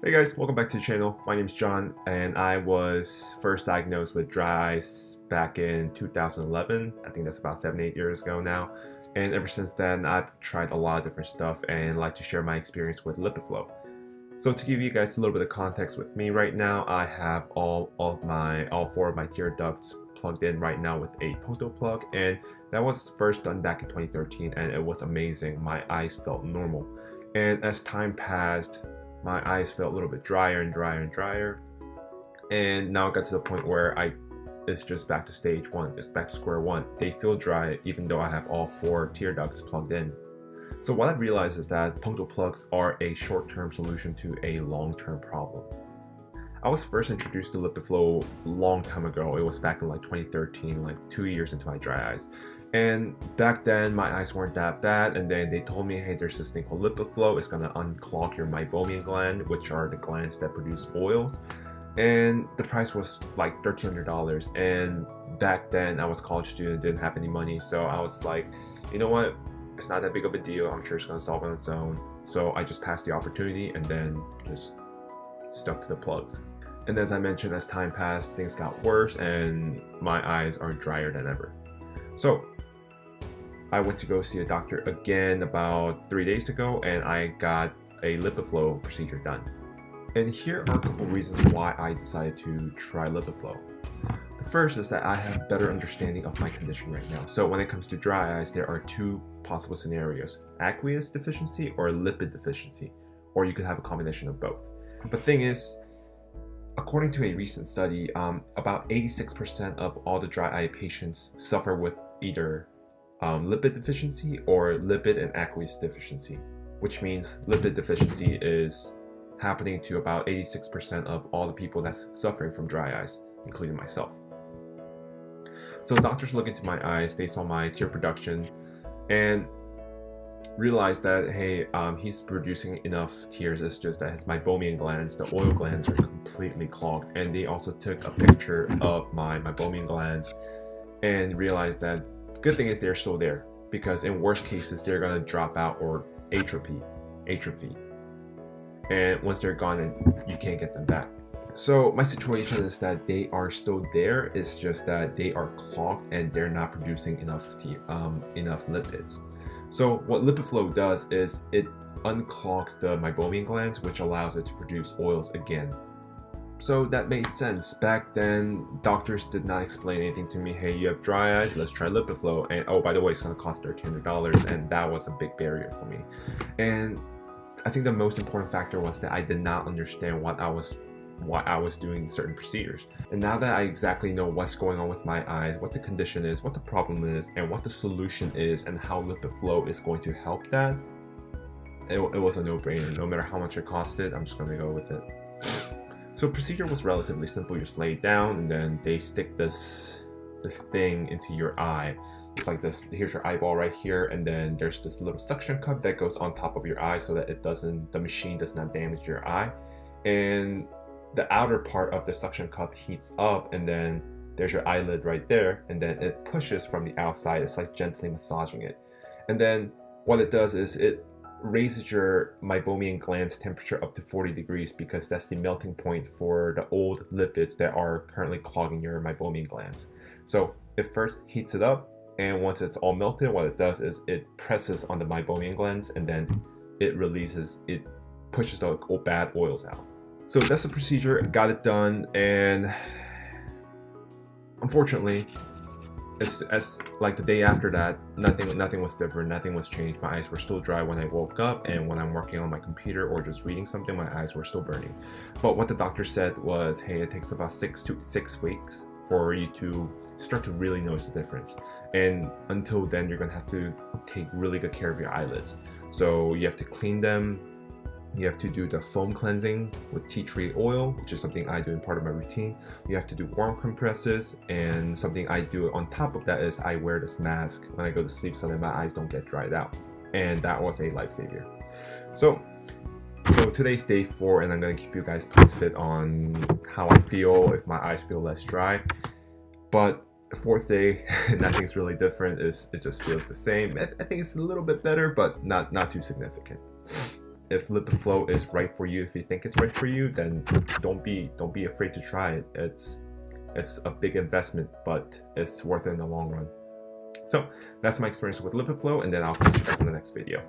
Hey guys, welcome back to the channel. My name is John and I was first diagnosed with dry eyes back in 2011. I think that's about 7-8 years ago now. And ever since then, I've tried a lot of different stuff and like to share my experience with Lipiflow. So to give you guys a little bit of context with me right now, I have all four of my tear ducts plugged in right now with a Poto plug, and that was first done back in 2013 and it was amazing. My eyes felt normal. And as time passed, my eyes felt a little bit drier and drier and drier, and now it got to the point where it's just back to stage one. It's back to square one. They feel dry even though I have all four tear ducts plugged in. So what I've realized is that punctal plugs are a short-term solution to a long-term problem. I was first introduced to Lipiflow a long time ago. It was back in like 2013, like 2 years into my dry eyes. And back then my eyes weren't that bad, and then they told me, hey, there's this thing called Lipiflow. It's gonna unclog your meibomian gland, which are the glands that produce oils. And the price was like $1,300. And back then I was a college student, didn't have any money, so I was like, you know what? It's not that big of a deal. I'm sure it's gonna solve on its own. So I just passed the opportunity and then just stuck to the plugs. And as I mentioned, as time passed, things got worse and my eyes are drier than ever. So I went to go see a doctor again about 3 days ago, and I got a Lipiflow procedure done. And here are a couple reasons why I decided to try Lipiflow. The first is that I have better understanding of my condition right now. So when it comes to dry eyes, there are two possible scenarios: aqueous deficiency or lipid deficiency, or you could have a combination of both. But the thing is, according to a recent study, about 86% of all the dry eye patients suffer with either lipid deficiency or lipid and aqueous deficiency, which means lipid deficiency is happening to about 86% of all the people that's suffering from dry eyes, including myself. So doctors looked into my eyes, they saw my tear production and realized that, hey, he's producing enough tears. It's just that his meibomian glands, the oil glands, are completely clogged. And they also took a picture of my meibomian glands and realized that good thing is they're still there, because in worst cases they're gonna drop out or atrophy. And once they're gone, you can't get them back. So my situation is that they are still there. It's just that they are clogged and they're not producing enough lipids. So what Lipiflow does is it unclogs the meibomian glands, which allows it to produce oils again. So that made sense. Back then, doctors did not explain anything to me. Hey, you have dry eyes, let's try Lipiflow. And oh, by the way, it's gonna cost $1,300, and that was a big barrier for me. And I think the most important factor was that I did not understand why I was doing certain procedures. And now that I exactly know what's going on with my eyes, what the condition is, what the problem is, and what the solution is, and how Lipiflow is going to help that, it was a no-brainer. No matter how much it costed, I'm just gonna go with it. So procedure was relatively simple. You just lay down and then they stick this thing into your eye. It's like this. Here's your eyeball right here, and then there's this little suction cup that goes on top of your eye so that the machine does not damage your eye. And the outer part of the suction cup heats up, and then there's your eyelid right there, and then it pushes from the outside. It's like gently massaging it. And then what it does is it raises your meibomian glands temperature up to 40 degrees, because that's the melting point for the old lipids that are currently clogging your meibomian glands. So it first heats it up, and once it's all melted, what it does is it presses on the meibomian glands, and then it pushes the bad oils out. So that's the procedure. Got it done, and unfortunately, as like the day after that, nothing was different, nothing was changed. My eyes were still dry when I woke up, and when I'm working on my computer or just reading something, my eyes were still burning. But what the doctor said was, hey, it takes about 6 weeks for you to start to really notice the difference. And until then, you're gonna have to take really good care of your eyelids. So you have to clean them. You have to do the foam cleansing with tea tree oil, which is something I do in part of my routine. You have to do warm compresses, and something I do on top of that is I wear this mask when I go to sleep so that my eyes don't get dried out. And that was a lifesaver. So today's day 4, and I'm gonna keep you guys posted on how I feel, if my eyes feel less dry. But 4th day, nothing's really different. It just feels the same. I think it's a little bit better, but not too significant. if Lipiflow is right for you, if you think it's right for you, then don't be afraid to try it. It's a big investment, but it's worth it in the long run. So that's my experience with Lipiflow, and then I'll catch you guys in the next video.